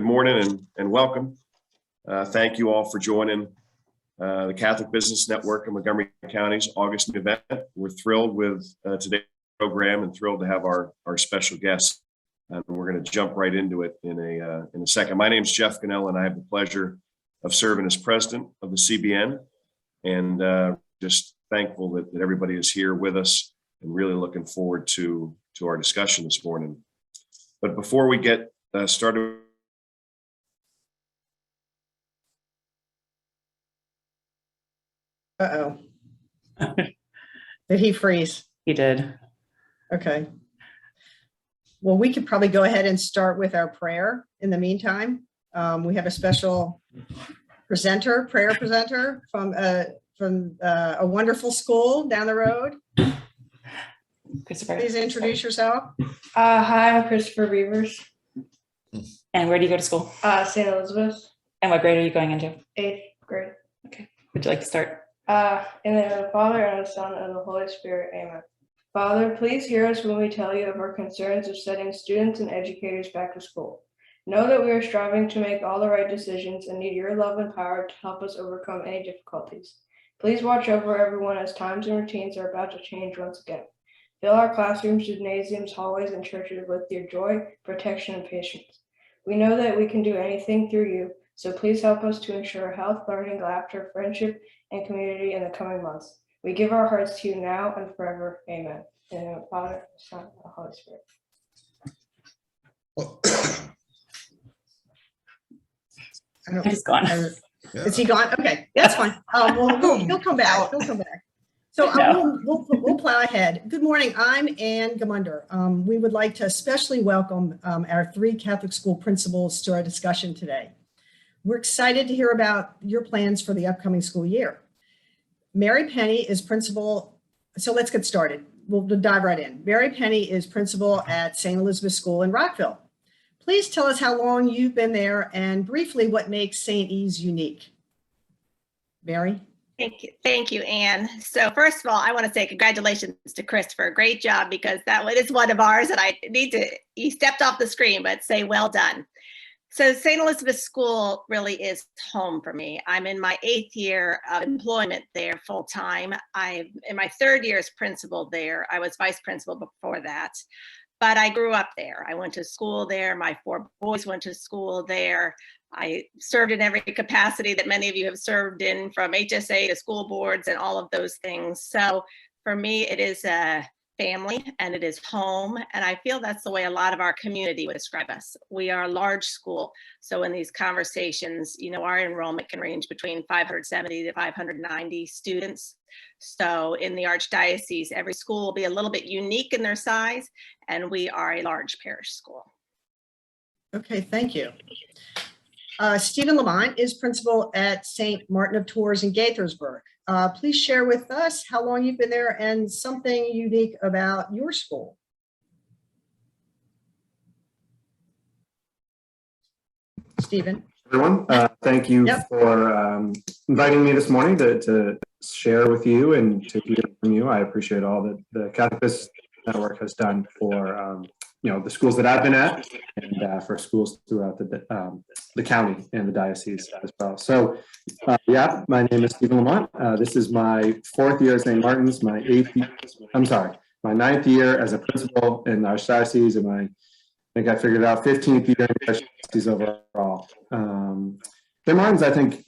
Good morning and welcome. Thank you all for joining the Catholic Business Network in Montgomery County's August event. We're thrilled with today's program and thrilled to have our special guest. And we're going to jump right into it in a second. My name is Jeff Cannell, and I have the pleasure of serving as president of the CBN. And just thankful that everybody is here with us and really looking forward to our discussion this morning. But before we get started, Uh-oh. Did he freeze? He did. Okay. Well, we could probably go ahead and start with our prayer in the meantime. We have a special prayer presenter from a wonderful school down the road. Christopher. Please introduce yourself. Hi, I'm Christopher Beavers. And where do you go to school? St. Elizabeth, And what grade are you going into? 8th grade. Would you like to start? In the name of the Father, and the Son, and the Holy Spirit. Amen. Father, please hear us when we tell you of our concerns of sending students and educators back to school. Know that we are striving to make all the right decisions and need your love and power to help us overcome any difficulties. Please watch over everyone as times and routines are about to change once again. Fill our classrooms, gymnasiums, hallways, and churches with your joy, protection, and patience. We know that we can do anything through you, so please help us to ensure health, learning, laughter, friendship, and community in the coming months. We give our hearts to you now and forever. Amen. In the name of the Father, the Son, and the Holy Spirit. He's gone. Is he gone? Okay, that's fine. He'll come back. He'll come back. So we'll plow ahead. Good morning. I'm Ann Gamunder. We would like to especially welcome our 3 Catholic school principals to our discussion today. We're excited to hear about your plans for the upcoming school year. Mary Penny is principal. So let's get started. We'll dive right in. Mary Penny is principal at St. Elizabeth School in Rockville. Please tell us how long you've been there and briefly what makes St. E's unique. Mary? Thank you, Anne. So first of all, I want to say congratulations to Christopher. Great job, because that one is one of ours, and he stepped off the screen, but say well done. So St. Elizabeth School really is home for me. I'm in my 8th year of employment there full time. I'm in my 3rd year as principal there. I was vice principal before that, but I grew up there. I went to school there. My 4 boys went to school there. I served in every capacity that many of you have served in, from HSA to school boards and all of those things. So for me, it is a family and it is home. And I feel that's the way a lot of our community would describe us. We are a large school. So in these conversations, our enrollment can range between 570 to 590 students. So in the Archdiocese, every school will be a little bit unique in their size, and we are a large parish school. Okay, thank you. Stephen Lamont is principal at St. Martin of Tours in Gaithersburg. Please share with us how long you've been there and something unique about your school. Stephen. Everyone, thank you for inviting me this morning to share with you and to hear from you. I appreciate all that the Catholic Business Network has done for the schools that I've been at, and for schools throughout the county and the diocese as well. So, my name is Stephen Lamont. This is my 4th year at St. Martin's, my 9th year as a principal in the Archdiocese, and I think I figured out 15th year in the Archdiocese overall. St. Martin's, I think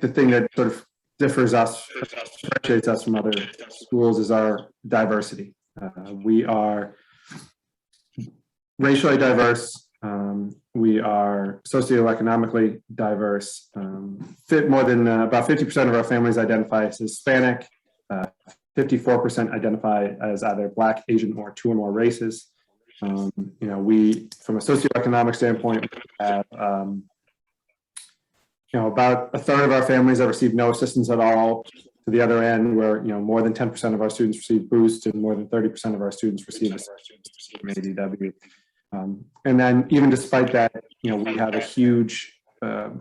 the thing that sort of differentiates us from other schools is our diversity. We are racially diverse. We are socioeconomically diverse. More than about 50% of our families identify as Hispanic. 54% identify as either Black, Asian, or 2 or more races. We, from a socioeconomic standpoint, have about a third of our families that receive no assistance at all. To the other end, where more than 10% of our students receive boost, and more than 30% of our students receive ADW. And then, even despite that, we have a huge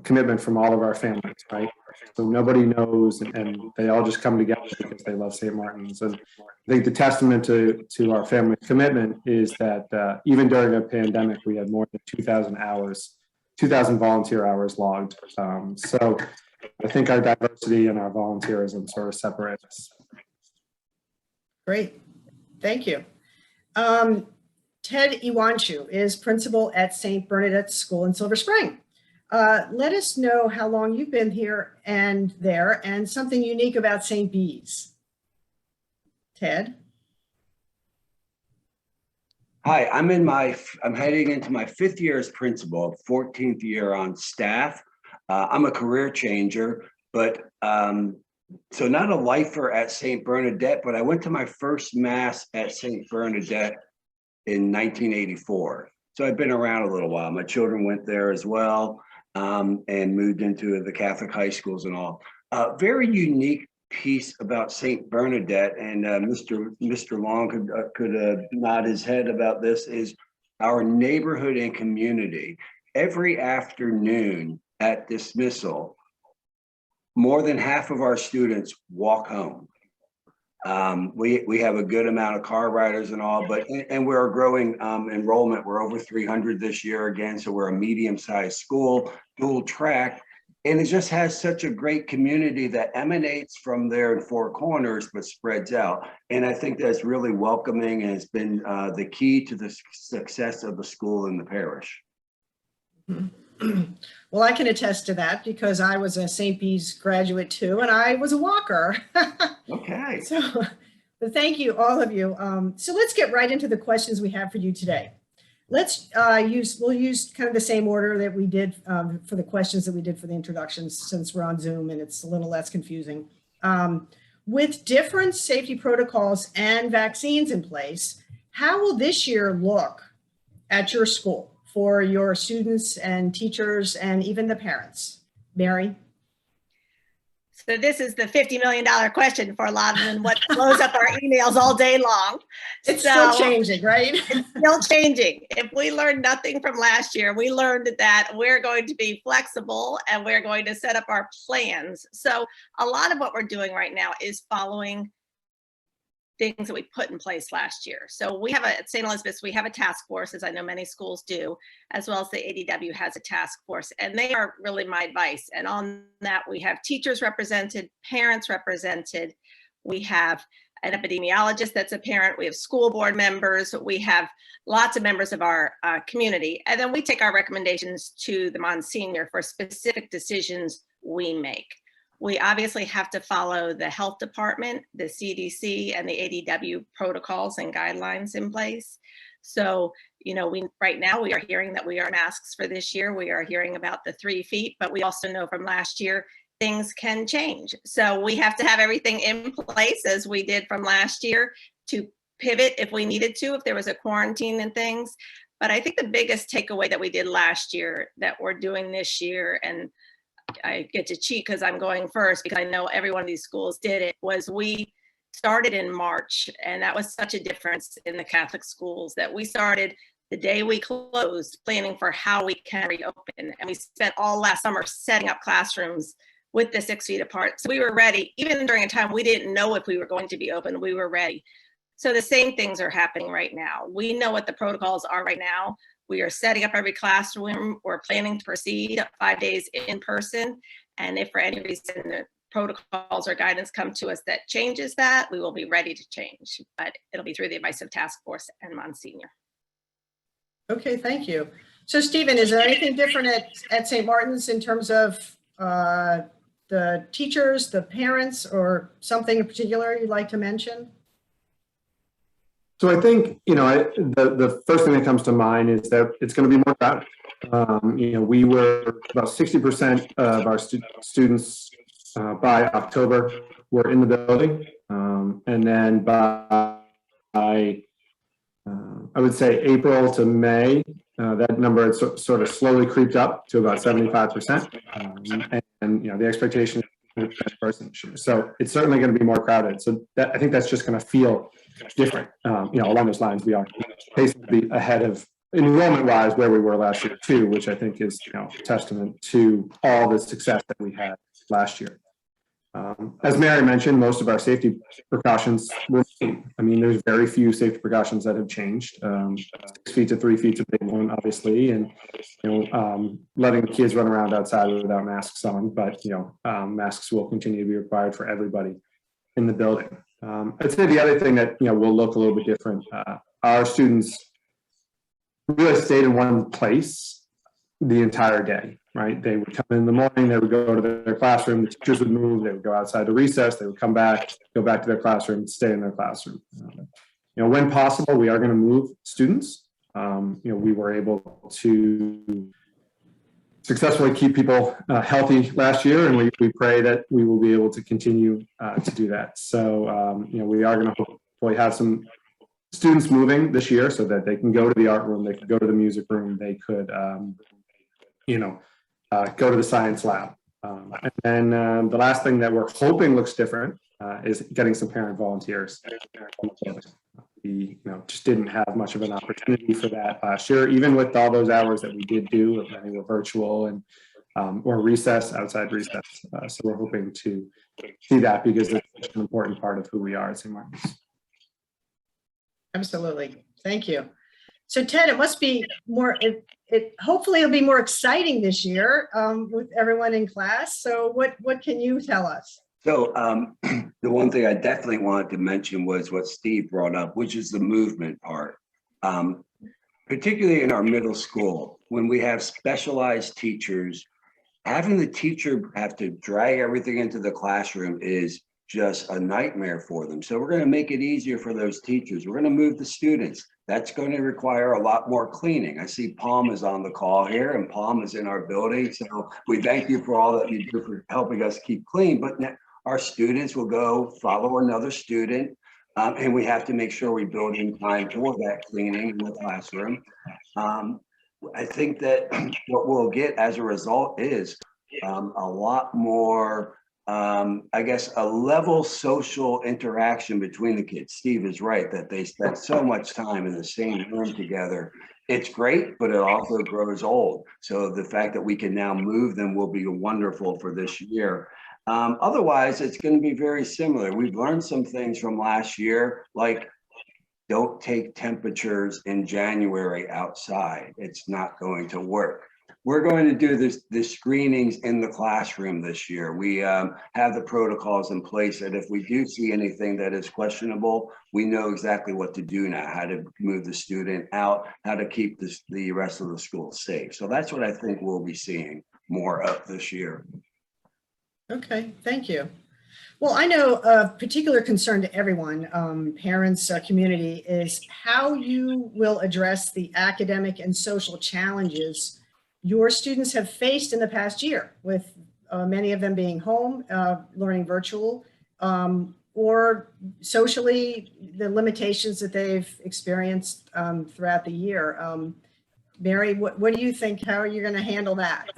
commitment from all of our families, right? So nobody knows, and they all just come together because they love St. Martin's. And I think the testament to our family commitment is that even during a pandemic, we had more than 2,000 hours, 2,000 volunteer hours logged. So I think our diversity and our volunteerism sort of separate us. Great, thank you. Ted Iwanshu is principal at St. Bernadette's School in Silver Spring. Let us know how long you've been here and there and something unique about St. B's. Ted? Hi, I'm heading into my 5th year as principal, 14th year on staff. I'm a career changer, but so not a lifer at St. Bernadette, but I went to my first mass at St. Bernadette in 1984. So I've been around a little while. My children went there as well, and moved into the Catholic high schools and all. Very unique piece about St. Bernadette, and Mr. Long could nod his head about this, is our neighborhood and community. Every afternoon at dismissal, more than half of our students walk home. We have a good amount of car riders and all, and we're a growing enrollment. We're over 300 this year again, so we're a medium-sized school, dual track, and it just has such a great community that emanates from there in Four Corners, but spreads out. And I think that's really welcoming and has been the key to the success of the school in the parish. Well, I can attest to that because I was a St. B's graduate too, and I was a walker. Okay. So, but thank you, all of you. So let's get right into the questions we have for you today. We'll use kind of the same order that we did for the questions that we did for the introductions, since we're on Zoom and it's a little less confusing. With different safety protocols and vaccines in place, how will this year look at your school for your students and teachers and even the parents? Mary? So this is the $50 million question for a lot of them, what blows up our emails all day long. It's still changing, right? It's still changing. If we learned nothing from last year, we learned that we're going to be flexible and we're going to set up our plans. So a lot of what we're doing right now is following things that we put in place last year. So we have at St. Elizabeth's, we have a task force, as I know many schools do, as well as the ADW has a task force, and they are really my advice. And on that, we have teachers represented, parents represented, we have an epidemiologist that's a parent, we have school board members, we have lots of members of our community, and then we take our recommendations to the Monsignor for specific decisions we make. We obviously have to follow the health department, the CDC, and the ADW protocols and guidelines in place. So, you know, right now we are hearing that we are masks for this year. We are hearing about the 3 feet, but we also know from last year, things can change. So we have to have everything in place as we did from last year to pivot if we needed to, if there was a quarantine and things. But I think the biggest takeaway that we did last year that we're doing this year, and I get to cheat because I'm going first because I know every one of these schools did it, was we started in March, and that was such a difference in the Catholic schools that we started the day we closed planning for how we can reopen. And we spent all last summer setting up classrooms with the 6 feet apart. So we were ready, even during a time we didn't know if we were going to be open, we were ready. So the same things are happening right now. We know what the protocols are right now. We are setting up every classroom. We're planning to proceed 5 days in person. And if for any reason the protocols or guidance come to us that changes that, we will be ready to change. But it'll be through the advice of task force and Monsignor. Okay, thank you. So Stephen, is there anything different at St. Martin's in terms of the teachers, the parents, or something in particular you'd like to mention? So I think, you know, the first thing that comes to mind is that it's going to be more crowded. You know, we were about 60% of our students by October were in the building. And then by I would say April to May, that number had sort of slowly creeped up to about 75%. And you know, the expectation is person. So it's certainly going to be more crowded. So I think that's just going to feel different. You know, along those lines, we are basically ahead of enrollment-wise where we were last year too, which I think is, you know, a testament to all the success that we had last year. As Mary mentioned, most of our safety precautions remain. I mean, there's very few safety precautions that have changed. 6 feet to 3 feet is a big one, obviously, and letting the kids run around outside without masks on. But masks will continue to be required for everybody in the building. I'd say the other thing that will look a little bit different. Our students really stayed in one place the entire day. Right? They would come in the morning, they would go to their classroom, the teachers would move, they would go outside to recess, they would come back, go back to their classroom, stay in their classroom. When possible, we are going to move students. We were able to successfully keep people healthy last year, and we pray that we will be able to continue to do that. So, we are going to hopefully have some students moving this year so that they can go to the art room, they could go to the music room, they could, go to the science lab. And then the last thing that we're hoping looks different is getting some parent volunteers. We just didn't have much of an opportunity for that last year, even with all those hours that we did do. Many were virtual and or recess, outside recess. So we're hoping to see that because it's an important part of who we are at St. Martin's. Absolutely. Thank you. So Ted, it must be more, hopefully it'll be more exciting this year with everyone in class. So what can you tell us? So the one thing I definitely wanted to mention was what Steve brought up, which is the movement part. Particularly in our middle school, when we have specialized teachers, having the teacher have to drag everything into the classroom is just a nightmare for them. So we're going to make it easier for those teachers. We're going to move the students. That's going to require a lot more cleaning. I see Palm is on the call here, and Palm is in our building. So we thank you for all that you do for helping us keep clean. But our students will go follow another student, and we have to make sure we build in time for that cleaning in the classroom. I think that what we'll get as a result is a lot more I guess a level social interaction between the kids. Steve is right that they spend so much time in the same room together. It's great, but it also grows old. So the fact that we can now move them will be wonderful for this year. Otherwise, it's going to be very similar. We've learned some things from last year, like don't take temperatures in January outside. It's not going to work. We're going to do the screenings in the classroom this year. We have the protocols in place that if we do see anything that is questionable, we know exactly what to do now, how to move the student out, how to keep the rest of the school safe. So that's what I think we'll be seeing more of this year. Okay, thank you. Well, I know a particular concern to everyone, parents, community, is how you will address the academic and social challenges your students have faced in the past year, with many of them being home, learning virtual, or socially, the limitations that they've experienced throughout the year. Mary, what do you think? How are you going to handle that?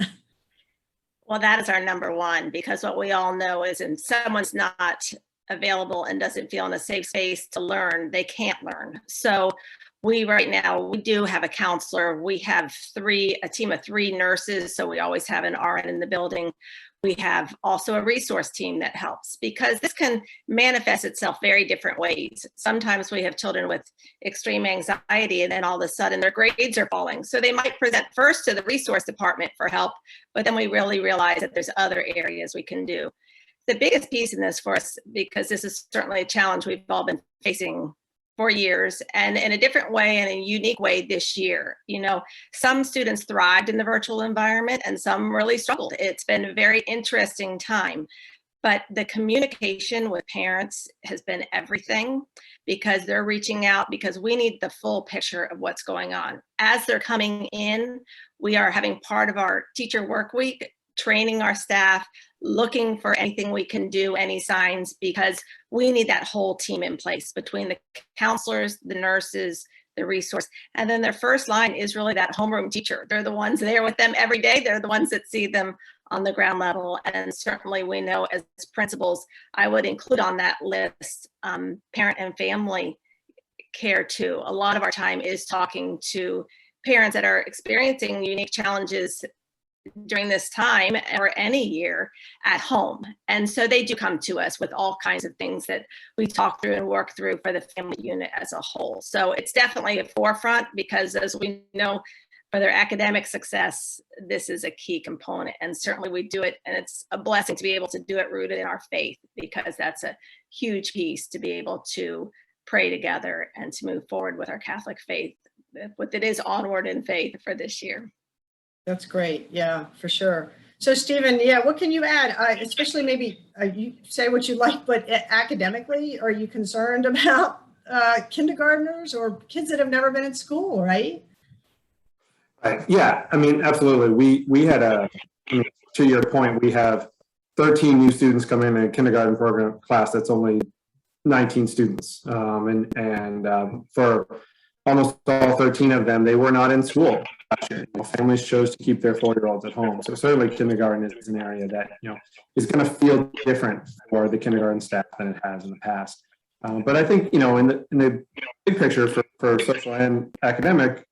Well, that is our number one, because what we all know is if someone's not available and doesn't feel in a safe space to learn, they can't learn. So right now, we do have a counselor. We have a team of 3 nurses. So we always have an RN in the building. We have also a resource team that helps, because this can manifest itself very different ways. Sometimes we have children with extreme anxiety, and then all of a sudden their grades are falling. So they might present first to the resource department for help, but then we really realize that there's other areas we can do. The biggest piece in this for us, because this is certainly a challenge we've all been facing for years, and in a different way and a unique way this year. Some students thrived in the virtual environment and some really struggled. It's been a very interesting time, but the communication with parents has been everything, because they're reaching out, because we need the full picture of what's going on. As they're coming in, we are having part of our teacher work week, training our staff, looking for anything we can do, any signs, because we need that whole team in place between the counselors, the nurses, the resource. And then their first line is really that homeroom teacher. They're the ones there with them every day. They're the ones that see them on the ground level. And certainly we know as principals, I would include on that list parent and family care too. A lot of our time is talking to parents that are experiencing unique challenges during this time or any year at home. And so they do come to us with all kinds of things that we talk through and work through for the family unit as a whole. So it's definitely a forefront because, as we know, for their academic success, this is a key component. And certainly we do it, and it's a blessing to be able to do it rooted in our faith, because that's a huge piece to be able to pray together and to move forward with our Catholic faith, with it is onward in faith for this year. That's great. Yeah, for sure. So Stephen, yeah, what can you add? Especially maybe you say what you like, but academically, are you concerned about kindergartners or kids that have never been in school, right? Right. Yeah, I mean, absolutely. We had to your point, we have 13 new students come in a kindergarten program class that's only 19 students. For almost all 13 of them, they were not in school last year. Families chose to keep their 4-year-olds at home. So certainly kindergarten is an area that, is going to feel different for the kindergarten staff than it has in the past. But I think, in the big picture for social and academic,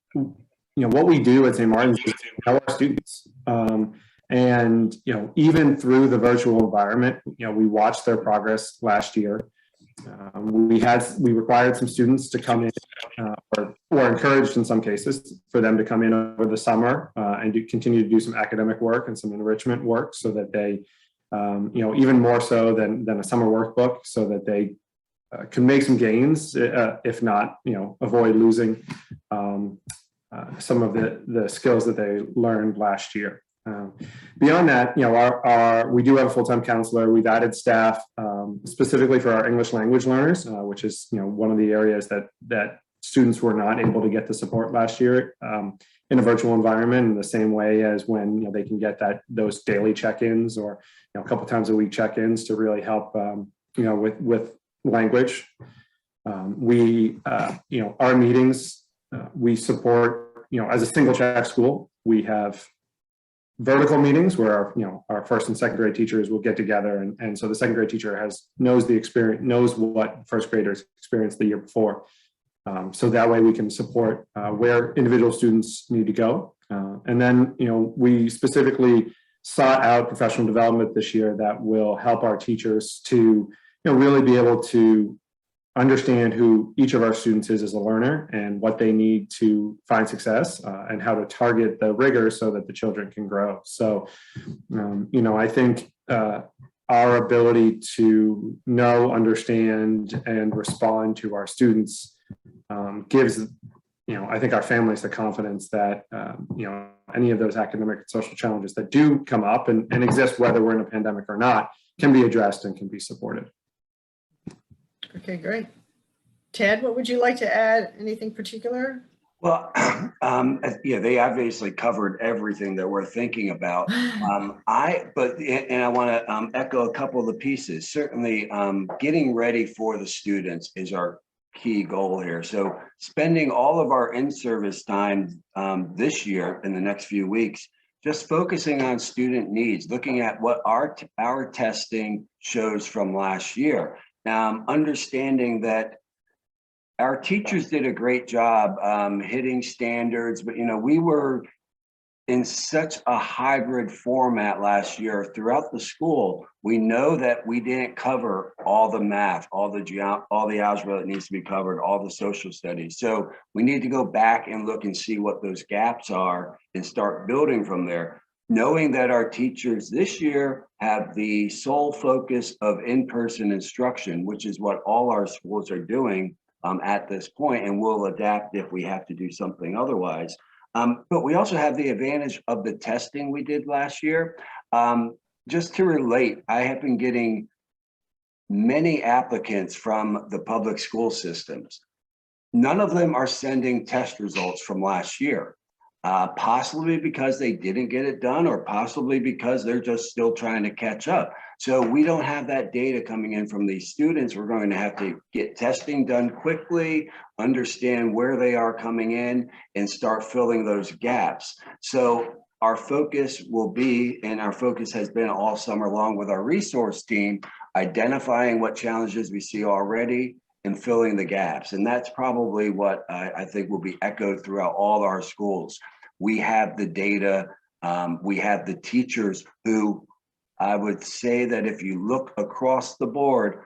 what we do at St. Martin's is tell our students. And, even through the virtual environment, we watched their progress last year. We required some students to come in or encouraged in some cases for them to come in over the summer and continue to do some academic work and some enrichment work so that they, even more so than a summer workbook, so that they can make some gains, if not, avoid losing some of the skills that they learned last year. Beyond that, we do have a full-time counselor. We've added staff specifically for our English language learners, which is one of the areas that students were not able to get the support last year in a virtual environment, in the same way as when they can get those daily check-ins or a couple times a week check-ins to really help with language. Our meetings we support as a single track school. We have vertical meetings where our first and second grade teachers will get together, and so the second grade teacher knows what first graders experienced the year before, so that way we can support where individual students need to go. And then we specifically sought out professional development this year that will help our teachers to really be able to understand who each of our students is as a learner and what they need to find success, and how to target the rigor so that the children can grow. So, I think our ability to know, understand, and respond to our students gives, I think our families the confidence that, any of those academic and social challenges that do come up and exist, whether we're in a pandemic or not, can be addressed and can be supported. Okay, great. Ted, what would you like to add? Anything particular? Well, they obviously covered everything that we're thinking about. I want to echo a couple of the pieces. Certainly, getting ready for the students is our key goal here. So spending all of our in-service time this year in the next few weeks, just focusing on student needs, looking at what our testing shows from last year. Understanding that our teachers did a great job hitting standards, but we were in such a hybrid format last year throughout the school. We know that we didn't cover all the math, all the algebra that needs to be covered, all the social studies. So we need to go back and look and see what those gaps are and start building from there. Knowing that our teachers this year have the sole focus of in-person instruction, which is what all our schools are doing at this point, and we'll adapt if we have to do something otherwise. But we also have the advantage of the testing we did last year. Just to relate, I have been getting many applicants from the public school systems. None of them are sending test results from last year. Possibly because they didn't get it done, or possibly because they're just still trying to catch up. So we don't have that data coming in from these students. We're going to have to get testing done quickly, understand where they are coming in, and start filling those gaps. So our focus will be, and our focus has been all summer long with our resource team, identifying what challenges we see already and filling the gaps. And that's probably what I think will be echoed throughout all our schools. We have the data We have the teachers who, I would say that if you look across the board,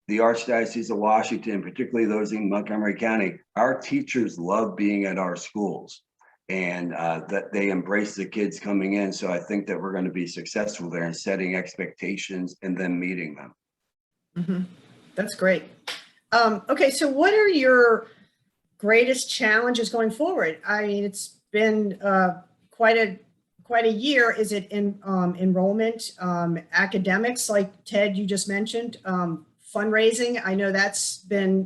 the Archdiocese of Washington, particularly those in Montgomery County, our teachers love being at our schools, and that they embrace the kids coming in. So I think that we're going to be successful there in setting expectations and then meeting them. Mhm. That's great. Okay, so what are your greatest challenges going forward? I mean, it's been quite a year. Is it in enrollment, academics, like Ted, you just mentioned, fundraising? I know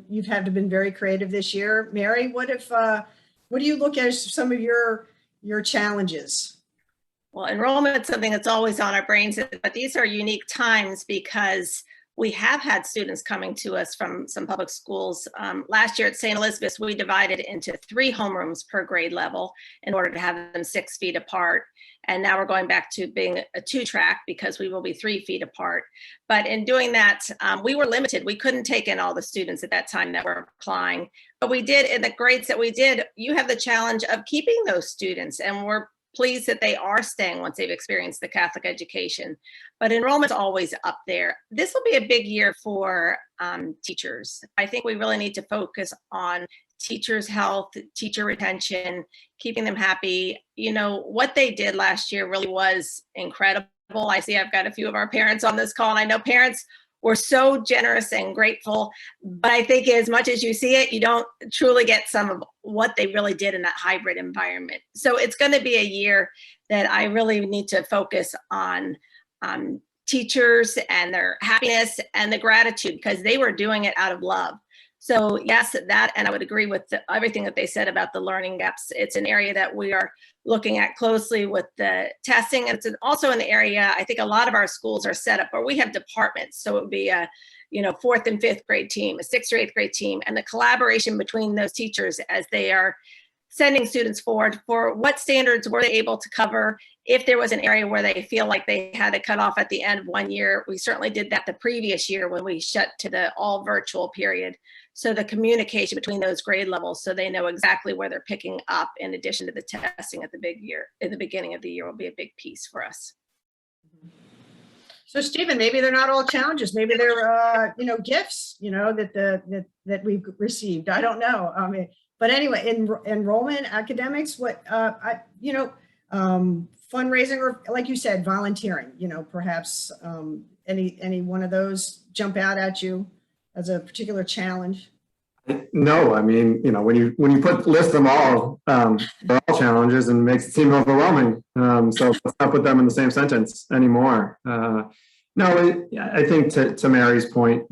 you've had to been very creative this year. Mary, what do you look at as some of your challenges? Well, enrollment is something that's always on our brains, but these are unique times because we have had students coming to us from some public schools. Last year at St. Elizabeth's, we divided into 3 homerooms per grade level in order to have them 6 feet apart. And now we're going back to being a 2-track because we will be 3 feet apart. But in doing that, we were limited. We couldn't take in all the students at that time that were applying. But we did, in the grades that we did, you have the challenge of keeping those students. And we're pleased that they are staying once they've experienced the Catholic education. But enrollment's always up there. This will be a big year for teachers. I think we really need to focus on teachers' health, teacher retention, keeping them happy. You know, what they did last year really was incredible. I see I've got a few of our parents on this call, and I know parents were so generous and grateful, but I think as much as you see it, you don't truly get some of what they really did in that hybrid environment. So it's going to be a year that I really need to focus on teachers and their happiness and the gratitude, because they were doing it out of love. So yes, that, and I would agree with everything that they said about the learning gaps. It's an area that we are looking at closely with the testing. And it's also an area, I think a lot of our schools are set up where we have departments. So it would be a, 4th and 5th grade team, a 6th or 8th grade team, and the collaboration between those teachers as they are sending students forward for what standards were they able to cover. If there was an area where they feel like they had to cut off at the end of one year, we certainly did that the previous year when we shut to the all virtual period. So the communication between those grade levels, so they know exactly where they're picking up, in addition to the testing at the beginning of the year, will be a big piece for us. So Stephen, maybe they're not all challenges. Maybe they're gifts, that we've received. I don't know. I mean, but anyway, enrollment, academics, fundraising, or like you said, volunteering. Perhaps any one of those jump out at you as a particular challenge? No, I mean, when you list them all, they're all challenges, and makes it seem overwhelming. So let's not put them in the same sentence anymore. No, I think to Mary's point,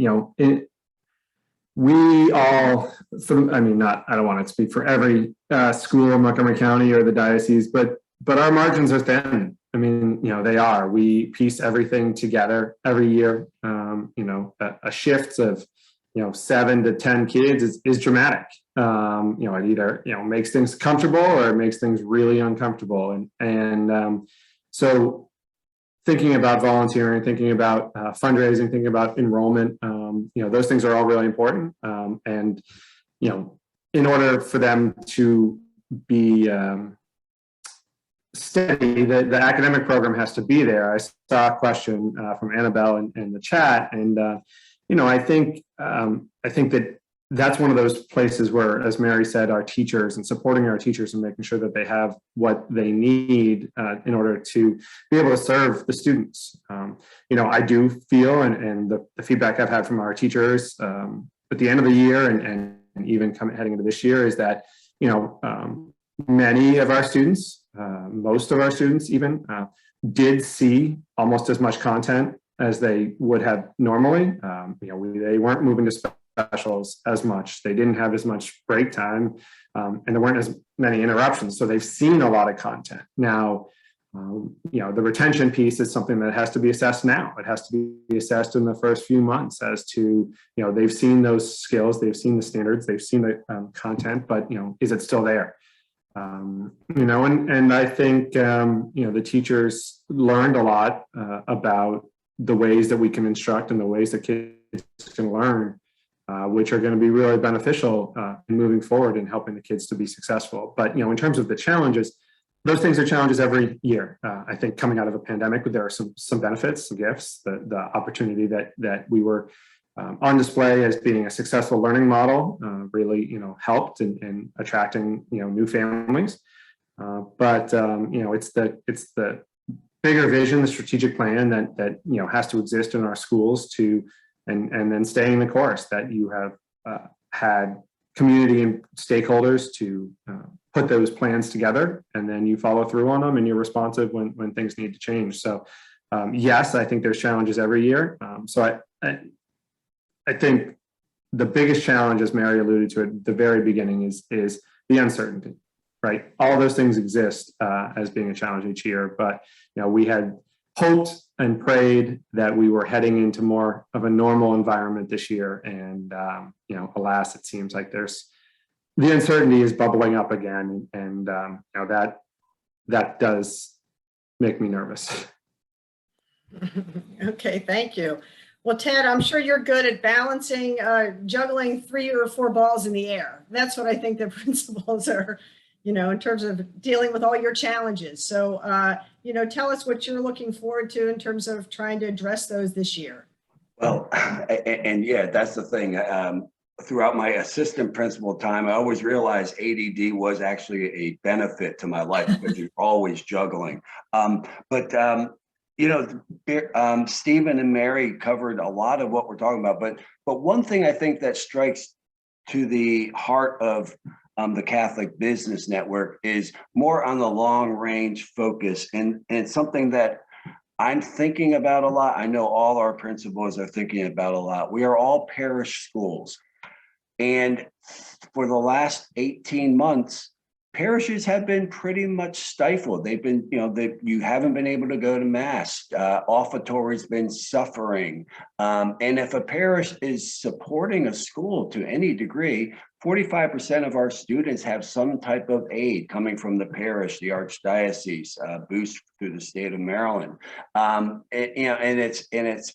we all, I don't want to speak for every school in Montgomery County or the diocese, but our margins are thin. I mean, they are. We piece everything together every year. A shift of 7 to 10 kids is dramatic. It either makes things comfortable or it makes things really uncomfortable. And so thinking about volunteering, thinking about fundraising, thinking about enrollment, those things are all really important. And in order for them to be steady, the academic program has to be there. I saw a question from Annabelle in the chat, and I think that that's one of those places where, as Mary said, our teachers and supporting our teachers and making sure that they have what they need in order to be able to serve the students. I do feel, and the feedback I've had from our teachers at the end of the year and even heading into this year is that, many of our students, most of our students even, did see almost as much content as they would have normally. They weren't moving to specials as much. They didn't have as much break time, and there weren't as many interruptions. So they've seen a lot of content. Now, the retention piece is something that has to be assessed now. It has to be assessed in the first few months as to, they've seen those skills, they've seen the standards, they've seen the content, but, is it still there? And I think, the teachers learned a lot about the ways that we can instruct and the ways that kids can learn, which are going to be really beneficial in moving forward and helping the kids to be successful. But, in terms of the challenges, those things are challenges every year. I think coming out of a pandemic, there are some benefits, some gifts, the opportunity that we were on display as being a successful learning model really, helped in attracting, new families. But it's the bigger vision, the strategic plan that has to exist in our schools and then staying the course, that you have had community and stakeholders to put those plans together, and then you follow through on them and you're responsive when things need to change. So yes, I think there's challenges every year. So I think the biggest challenge, as Mary alluded to at the very beginning, is the uncertainty, right? All those things exist as being a challenge each year, but we had hoped and prayed that we were heading into more of a normal environment this year, and alas, it seems like the uncertainty is bubbling up again, and that does make me nervous. Okay, thank you. Well, Ted, I'm sure you're good at balancing, juggling 3 or 4 balls in the air. That's what I think the principals are, in terms of dealing with all your challenges. So, tell us what you're looking forward to in terms of trying to address those this year. Well, and yeah, that's the thing. Throughout my assistant principal time, I always realized ADD was actually a benefit to my life because you're always juggling. Stephen and Mary covered a lot of what we're talking about, but one thing I think that strikes to the heart of the Catholic Business Network is more on the long range focus, and it's something that I'm thinking about a lot. I know all our principals are thinking about a lot. We are all parish schools, and for the last 18 months, parishes have been pretty much stifled. They've been, you haven't been able to go to mass. Offertory's been suffering. And if a parish is supporting a school to any degree, 45% of our students have some type of aid coming from the parish, the archdiocese, boost through the state of Maryland. It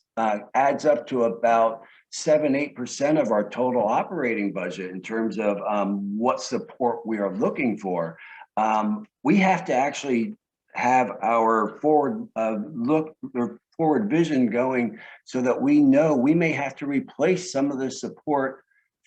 adds up to about 7-8% of our total operating budget in terms of what support we are looking for. We have to actually have our forward vision going so that we know we may have to replace some of the support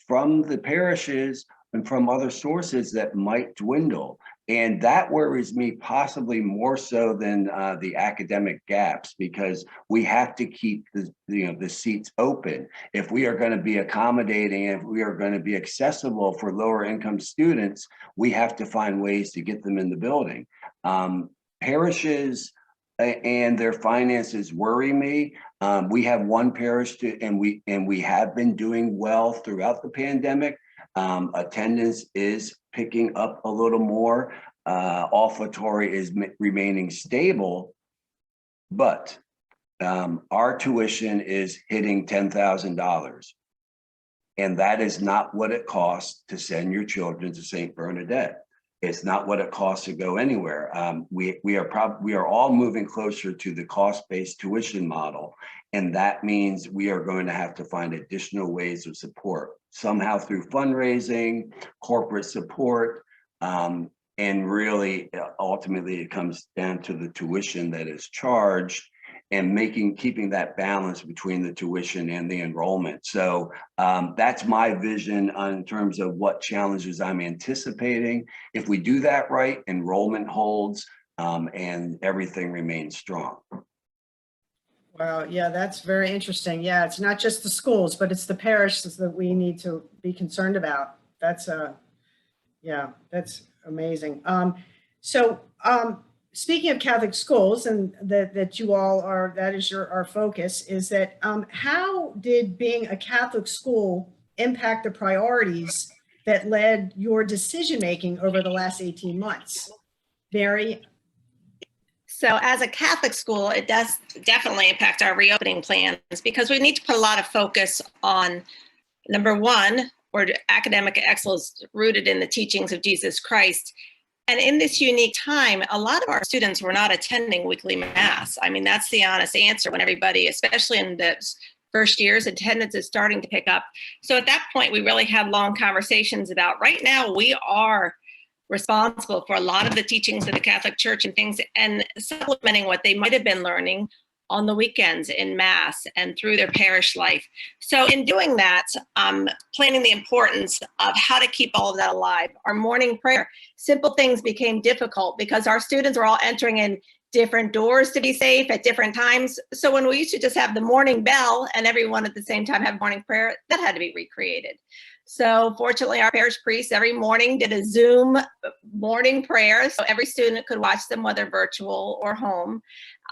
from the parishes and from other sources that might dwindle. And that worries me possibly more so than the academic gaps, because we have to keep the seats open. If we are going to be accommodating, if we are going to be accessible for lower income students, we have to find ways to get them in the building. Parishes and their finances worry me. We have one parish and we have been doing well throughout the pandemic. Attendance is picking up a little more. Offertory is remaining stable, but our tuition is hitting $10,000. And that is not what it costs to send your children to St. Bernadette. It's not what it costs to go anywhere. We are all moving closer to the cost-based tuition model, and that means we are going to have to find additional ways of support, somehow through fundraising, corporate support, and really, ultimately, it comes down to the tuition that is charged and keeping that balance between the tuition and the enrollment. So that's my vision in terms of what challenges I'm anticipating. If we do that right, enrollment holds and everything remains strong. Wow, yeah, that's very interesting. Yeah, it's not just the schools, but it's the parishes that we need to be concerned about. That's amazing. Speaking of Catholic schools, and that you all are, that is our focus, is that how did being a Catholic school impact the priorities that led your decision-making over the last 18 months? Mary? So as a Catholic school, it does definitely impact our reopening plans, because we need to put a lot of focus on, number one, or academic excellence rooted in the teachings of Jesus Christ. And in this unique time, a lot of our students were not attending weekly mass. I mean, that's the honest answer when everybody, especially in the first years, attendance is starting to pick up. So at that point, we really had long conversations about, right now, we are responsible for a lot of the teachings of the Catholic Church and things, and supplementing what they might have been learning on the weekends in Mass and through their parish life. So in doing that, planning the importance of how to keep all of that alive. Our morning prayer, simple things became difficult because our students were all entering in different doors to be safe at different times. So when we used to just have the morning bell and everyone at the same time have morning prayer, that had to be recreated. So fortunately, our parish priests every morning did a Zoom morning prayer. So every student could watch them, whether virtual or home,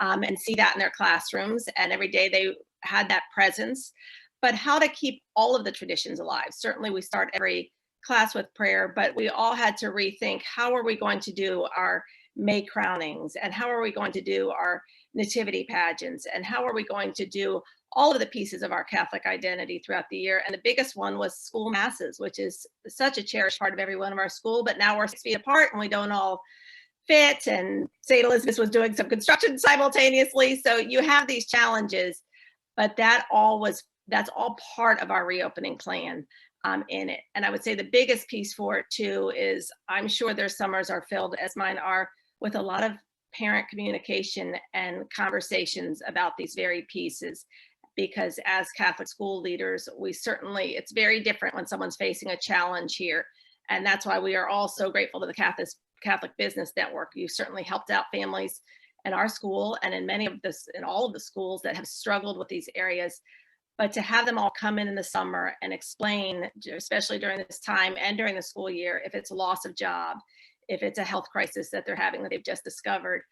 and see that in their classrooms. And every day they had that presence. But how to keep all of the traditions alive. Certainly we start every class with prayer, but we all had to rethink, how are we going to do our May crownings? And how are we going to do our nativity pageants? And how are we going to do all of the pieces of our Catholic identity throughout the year? And the biggest one was school masses, which is such a cherished part of every one of our school, but now we're 6 feet apart and we don't all fit. And St. Elizabeth was doing some construction simultaneously. So you have these challenges, but that's all part of our reopening plan in it. And I would say the biggest piece for it too is, I'm sure their summers are filled, as mine are, with a lot of parent communication and conversations about these very pieces. Because as Catholic school leaders, it's very different when someone's facing a challenge here. And that's why we are all so grateful to the Catholic Business Network. You've certainly helped out families in our school and in all of the schools that have struggled with these areas. But to have them all come in the summer and explain, especially during this time and during the school year, if it's a loss of job, if it's a health crisis that they're having that they've just discovered,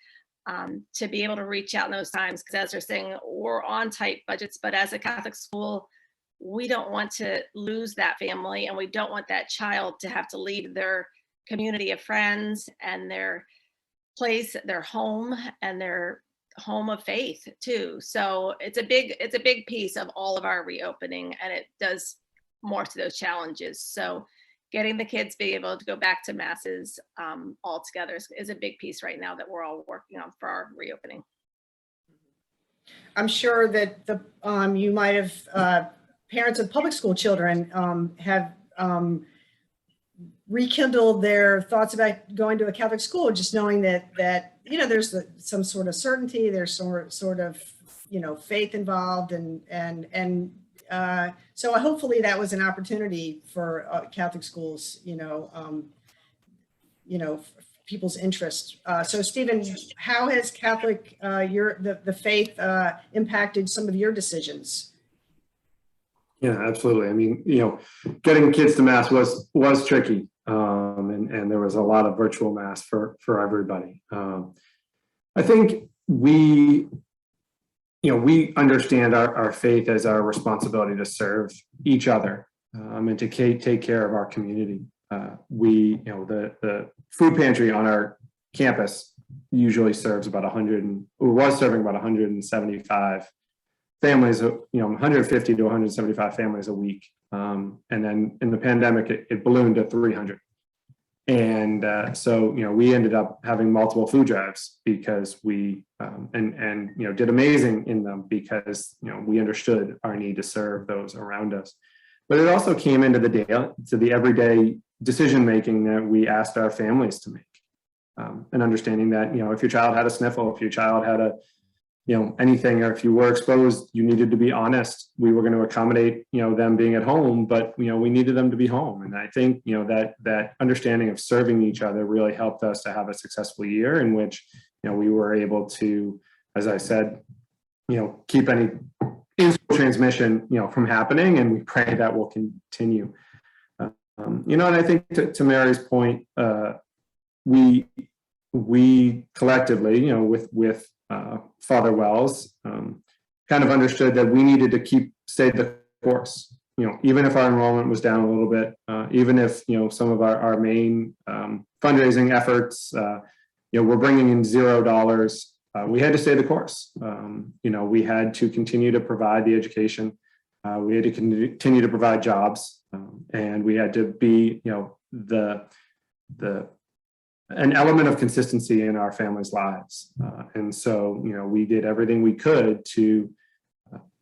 to be able to reach out in those times, because as they're saying, we're on tight budgets, but as a Catholic school, we don't want to lose that family, and we don't want that child to have to leave their community of friends and their place, their home, and their home of faith too. So it's a big piece of all of our reopening, and it does more to those challenges. So getting the kids be able to go back to masses all together is a big piece right now that we're all working on for our reopening. I'm sure that you might have parents of public school children have rekindled their thoughts about going to a Catholic school, just knowing that there's some sort of certainty, there's some sort of faith involved, and so hopefully that was an opportunity for Catholic schools, people's interest. So Stephen, how has Catholic the faith impacted some of your decisions? Yeah, absolutely. I mean, getting kids to Mass was tricky, and there was a lot of virtual Mass for everybody. I think we understand our faith as our responsibility to serve each other and to take care of our community. The food pantry on our campus usually serves about 175 families, 150 to 175 families a week. And then in the pandemic, it ballooned to 300. And so, we ended up having multiple food drives because we did amazing in them because, we understood our need to serve those around us. But it also came into the everyday decision making that we asked our families to make, and understanding that, if your child had a sniffle, if your child had anything, or if you were exposed, you needed to be honest. We were going to accommodate, them being at home, but, we needed them to be home. And I think, that understanding of serving each other really helped us to have a successful year in which, we were able to, as I said, keep any in-school transmission, from happening, and we pray that will continue. And I think to Mary's point, we collectively, with Father Wells, kind of understood that we needed to stay the course. Even if our enrollment was down a little bit, even if some of our main fundraising efforts, we're bringing in $0. We had to stay the course. We had to continue to provide the education. We had to continue to provide jobs, and we had to be, an element of consistency in our families' lives. And so, we did everything we could to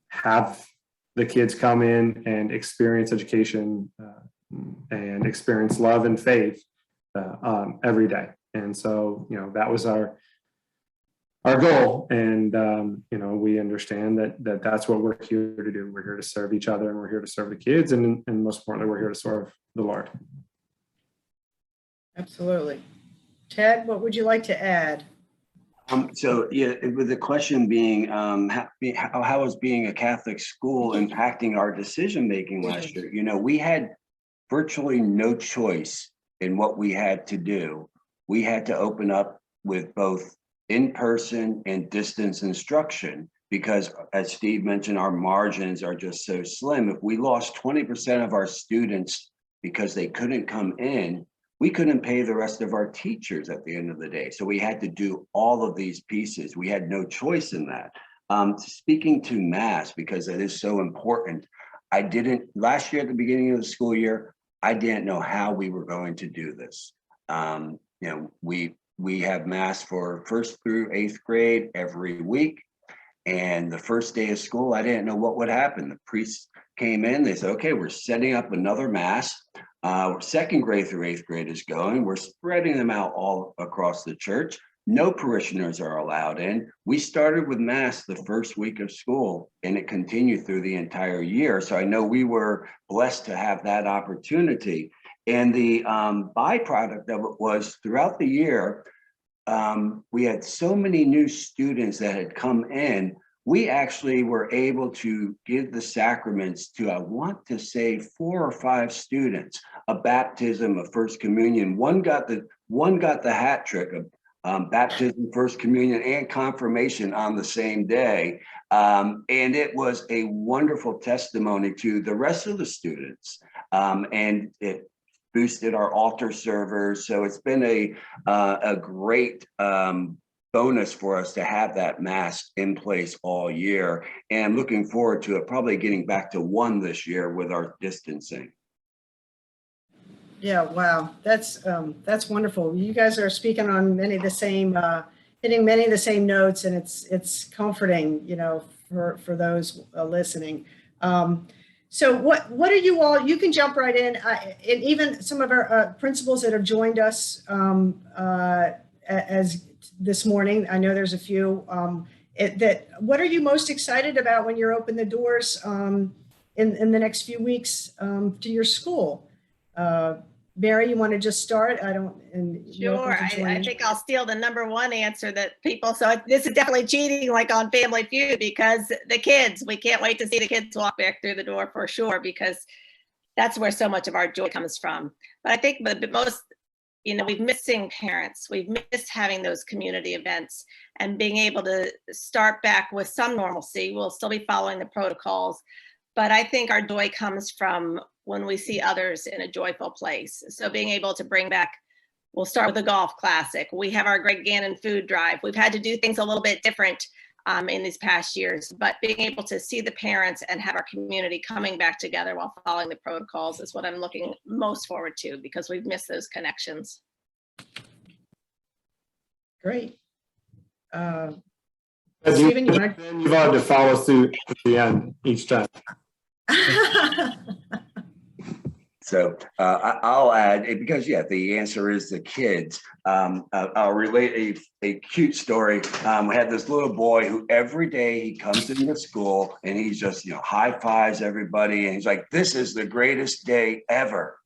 have the kids come in and experience education and experience love and faith every day. And so, that was our goal. And, we understand that that's what we're here to do. We're here to serve each other, and we're here to serve the kids. And most importantly, we're here to serve the Lord. Absolutely. Ted, what would you like to add? So yeah, with the question being, how is being a Catholic school impacting our decision making last year? We had virtually no choice in what we had to do. We had to open up with both in-person and distance instruction because, as Steve mentioned, our margins are just so slim. If we lost 20% of our students because they couldn't come in, we couldn't pay the rest of our teachers at the end of the day. So we had to do all of these pieces. We had no choice in that. Speaking to Mass, because it is so important, last year at the beginning of the school year, I didn't know how we were going to do this. We have Mass for 1st through 8th grade every week. And the first day of school, I didn't know what would happen. The priests came in, they said, okay, we're setting up another Mass. 2nd grade through 8th grade is going. We're spreading them out all across the church. No parishioners are allowed in. We started with Mass the first week of school, and it continued through the entire year. So I know we were blessed to have that opportunity. And the byproduct of it was throughout the year, we had so many new students that had come in. We actually were able to give the sacraments to, I want to say, 4 or 5 students, a baptism, a first communion. One got the hat trick of baptism, first communion, and confirmation on the same day. And it was a wonderful testimony to the rest of the students. And it boosted our altar servers. So it's been a great bonus for us to have that Mass in place all year, and looking forward to it probably getting back to 1 this year with our distancing. Yeah, wow, that's wonderful. You guys are speaking on many of the same, hitting many of the same notes, and it's comforting, for those listening. So what are you all? You can jump right in, and even some of our principals that have joined us as this morning. I know there's a few. What are you most excited about when you're open the doors in the next few weeks to your school? Mary, you want to just start? Sure. I think I'll steal the #1 answer that people. So this is definitely cheating, like on Family Feud, because the kids. We can't wait to see the kids walk back through the door for sure, because that's where so much of our joy comes from. But I think the most, we've missed seeing parents. We've missed having those community events and being able to start back with some normalcy. We'll still be following the protocols, but I think our joy comes from when we see others in a joyful place. So being able to bring back, we'll start with the golf classic. We have our Greg Gannon food drive. We've had to do things a little bit different in these past years, but being able to see the parents and have our community coming back together while following the protocols is what I'm looking most forward to, because we've missed those connections. Great. Stephen, You've had to follow suit at the end each time. So I'll add, because the answer is the kids. I'll relate a cute story. We had this little boy who every day he comes into school and he's just, high fives everybody. And he's like, this is the greatest day ever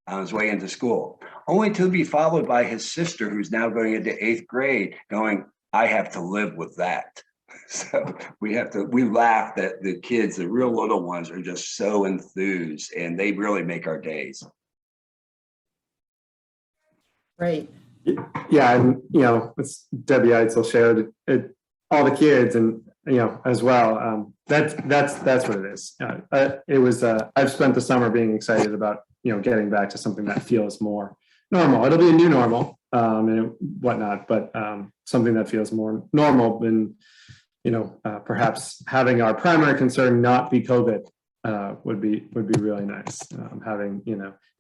on his way into school, only to be followed by his sister, who's now going into 8th grade, going, I have to live with that. So we laugh that the kids, the real little ones, are just so enthused, and they really make our days. Great. Yeah, and it's Debbie Eitzel shared it, all the kids, and as well. That's what it is. It was. I've spent the summer being excited about getting back to something that feels more normal. It'll be a new normal and whatnot, but something that feels more normal than perhaps having our primary concern not be COVID would be really nice.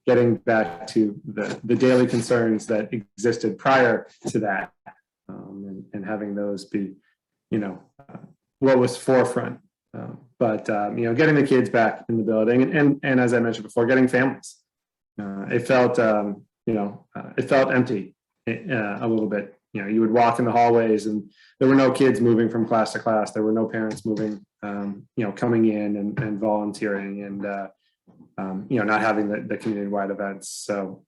Getting back to the daily concerns that existed prior to that, and having those be, what was forefront. But getting the kids back in the building, and as I mentioned before, getting families. It felt it felt empty a little bit. You would walk in the hallways and there were no kids moving from class to class. There were no parents moving, coming in and volunteering and, not having the community-wide events. So,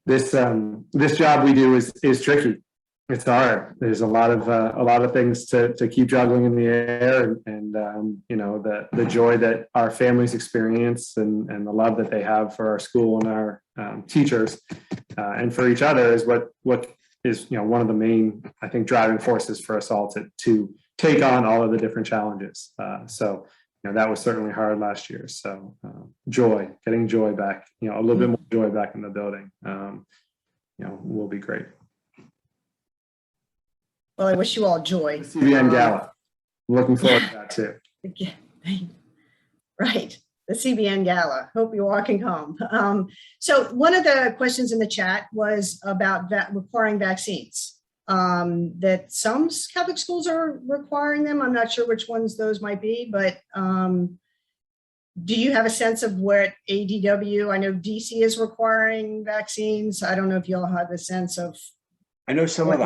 this job we do is tricky. It's hard. There's a lot of things to keep juggling in the air, and the joy that our families experience and the love that they have for our school and our teachers and for each other is what is one of the main, I think, driving forces for us all to take on all of the different challenges. So that was certainly hard last year. So getting joy back, a little bit more joy back in the building, will be great. Well, I wish you all joy. CBN Gala. Looking forward to that too. Right. The CBN Gala. Hope you all can come. So one of the questions in the chat was about requiring vaccines. That some Catholic schools are requiring them. I'm not sure which ones those might be, but do you have a sense of where ADW? I know DC is requiring vaccines. I don't know if you all have a sense of. I know some of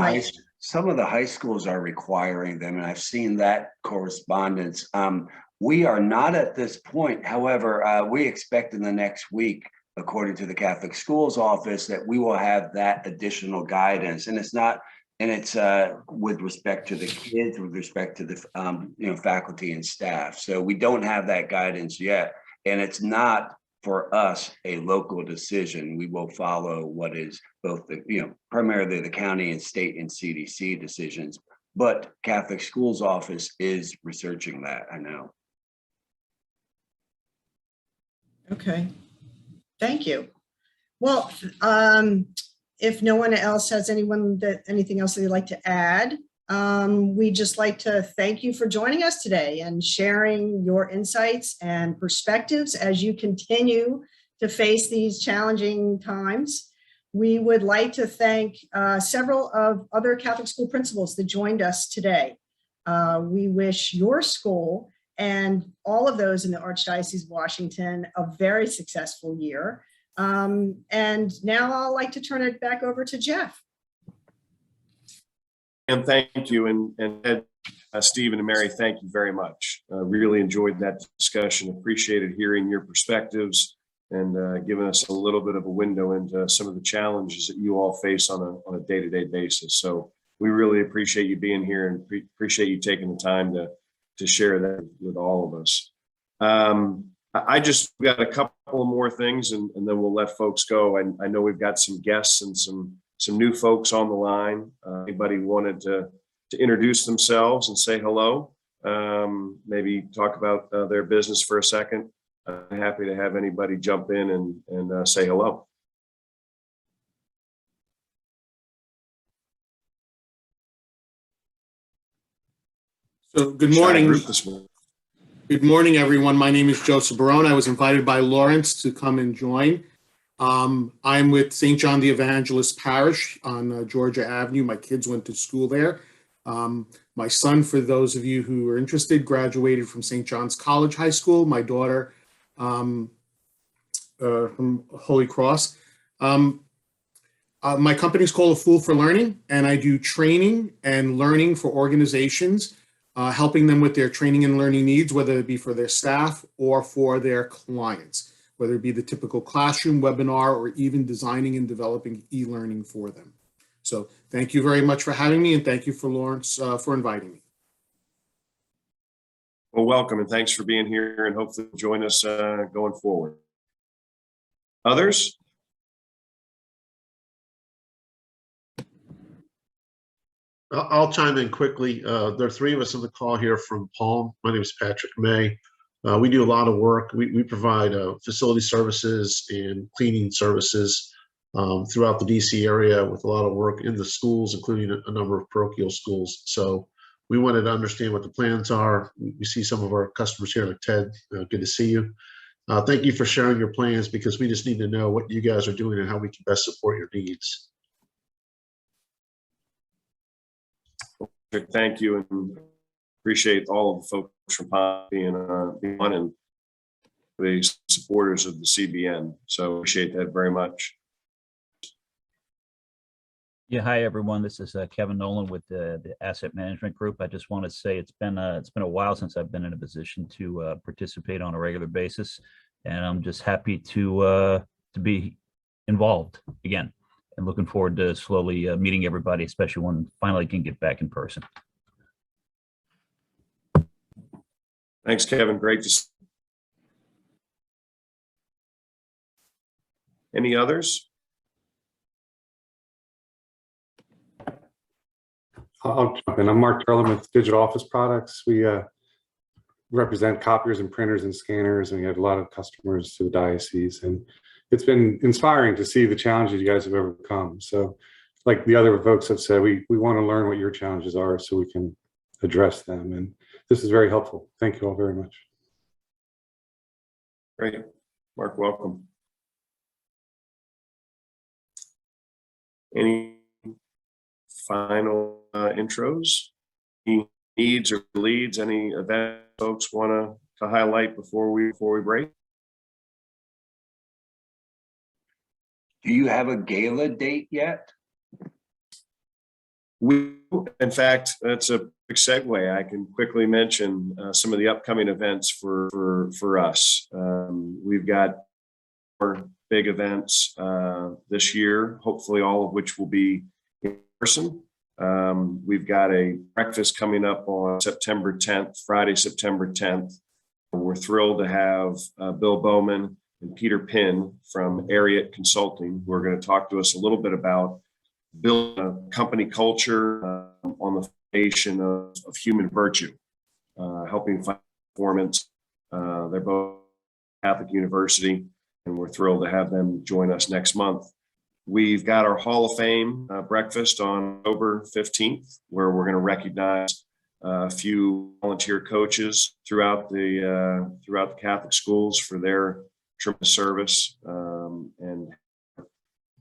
the high schools are requiring them, and I've seen that correspondence. We are not at this point. However, we expect in the next week, according to the Catholic Schools Office, that we will have that additional guidance. And it's with respect to the kids, with respect to the faculty and staff. So we don't have that guidance yet, and it's not for us a local decision. We will follow what is both primarily the county and state and CDC decisions, but Catholic Schools Office is researching that, I know. Okay, thank you. Well, if no one else has anything else they'd like to add, we'd just like to thank you for joining us today and sharing your insights and perspectives as you continue to face these challenging times. We would like to thank several of other Catholic school principals that joined us today. We wish your school and all of those in the Archdiocese of Washington a very successful year. And now I'd like to turn it back over to Jeff. And thank you. And Ed, Stephen and Mary, thank you very much. Really enjoyed that discussion. Appreciated hearing your perspectives and giving us a little bit of a window into some of the challenges that you all face on a day-to-day basis. So we really appreciate you being here and appreciate you taking the time to share that with all of us. I just got a couple more things and then we'll let folks go. I know we've got some guests and some new folks on the line. Anybody wanted to introduce themselves and say hello, maybe talk about their business for a second. I'm happy to have anybody jump in and say hello. So good morning. Morning. Good morning, everyone. My name is Joseph Barone. I was invited by Lawrence to come and join. I'm with St. John the Evangelist Parish on Georgia Avenue. My kids went to school there. My son, for those of you who are interested, graduated from St. John's College High School. My daughter from Holy Cross. My company is called A Fool for Learning, and I do training and learning for organizations, helping them with their training and learning needs, whether it be for their staff or for their clients, whether it be the typical classroom, webinar, or even designing and developing e-learning for them. So thank you very much for having me, and thank you for Lawrence for inviting me. Well, welcome and thanks for being here, and hopefully you'll join us going forward. Others? I'll chime in quickly. There are three of us on the call here from Palm. My name is Patrick May. We do a lot of work. We provide facility services and cleaning services throughout the DC area with a lot of work in the schools, including a number of parochial schools. So we wanted to understand what the plans are. We see some of our customers here like Ted. Good to see you. Thank you for sharing your plans, because we just need to know what you guys are doing and how we can best support your needs. Thank you, and appreciate all of the folks from Palm being on. And the supporters of the CBN. So appreciate that very much. Yeah, hi everyone. This is Kevin Nolan with the Asset Management Group. I just want to say it's been a while since I've been in a position to participate on a regular basis, and I'm just happy to be involved again, and looking forward to slowly meeting everybody, especially when finally can get back in person. Thanks, Kevin. Great to see. Any others? I'll jump in. I'm Mark Turlin with Digital Office Products. We represent copiers and printers and scanners, and we have a lot of customers to the diocese. And it's been inspiring to see the challenges you guys have overcome. So like the other folks have said, we want to learn what your challenges are so we can address them. And this is very helpful. Thank you all very much. Great. Mark, welcome. Any final intros? Any needs or leads? Any event folks want to highlight before we break? Do you have a gala date yet? In fact, that's a big segue. I can quickly mention some of the upcoming events for us. We've got 4 big events this year, hopefully all of which will be in person. We've got a breakfast coming up on September 10th, Friday, September 10th. We're thrilled to have Bill Bowman and Peter Pinn from Ariat Consulting, who are going to talk to us a little bit about building a company culture on the foundation of human virtue, helping find performance. They're both Catholic University, and we're thrilled to have them join us next month. We've got our Hall of Fame breakfast on October 15th, where we're going to recognize a few volunteer coaches throughout the Catholic schools for their tremendous service and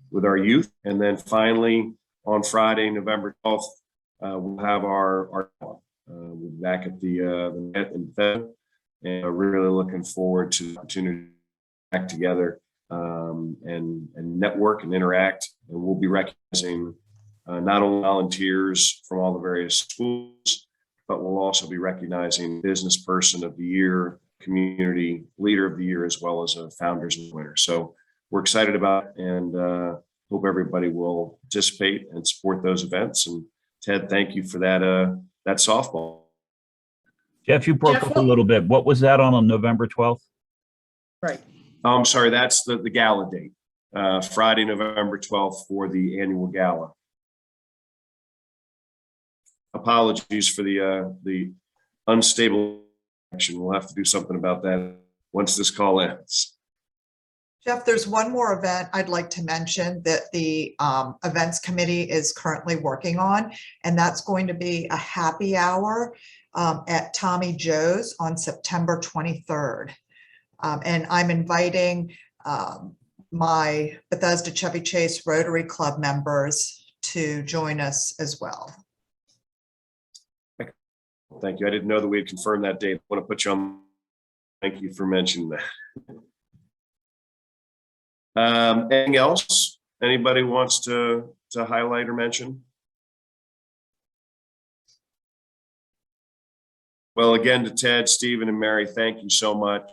with our youth. And then finally, on Friday, November 12th, we'll have our we'll be back at the Met in Fed, and really looking forward to the opportunity to back together and network and interact. And we'll be recognizing not only volunteers from all the various schools, but we'll also be recognizing Business Person of the Year, Community Leader of the Year, as well as a Founders winner. So we're excited about it, and hope everybody will participate and support those events. And Ted, thank you for that softball. Jeff, you broke up a little bit. What was that on November 12th? Right. I'm sorry, that's the gala date, Friday, November 12th for the annual gala. Apologies for the unstable connection. We'll have to do something about that once this call ends. Jeff, there's one more event I'd like to mention that the events committee is currently working on, and that's going to be a happy hour at Tommy Joe's on September 23rd. And I'm inviting my Bethesda Chevy Chase Rotary Club members to join us as well. Thank you. I didn't know that we had confirmed that date. I want to put you on. Thank you for mentioning that. Anything else anybody wants to highlight or mention? Well, again, to Ted, Stephen, and Mary, thank you so much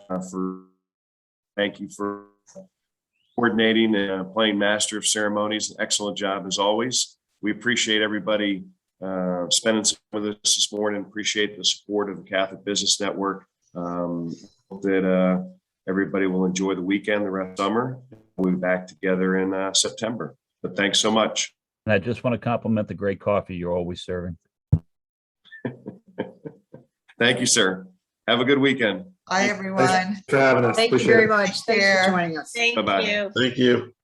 thank you for coordinating and playing master of ceremonies. Excellent job as always. We appreciate everybody spending some with us this morning. Appreciate the support of the Catholic Business Network. Hope that everybody will enjoy the weekend, the rest of summer. We'll be back together in September. But thanks so much. And I just want to compliment the great coffee you're always serving. Thank you, sir. Have a good weekend. Bye, everyone. Thanks for having us. Thank you Appreciate very it. much. Thanks for joining us. Thank Bye-bye. you. Thank you.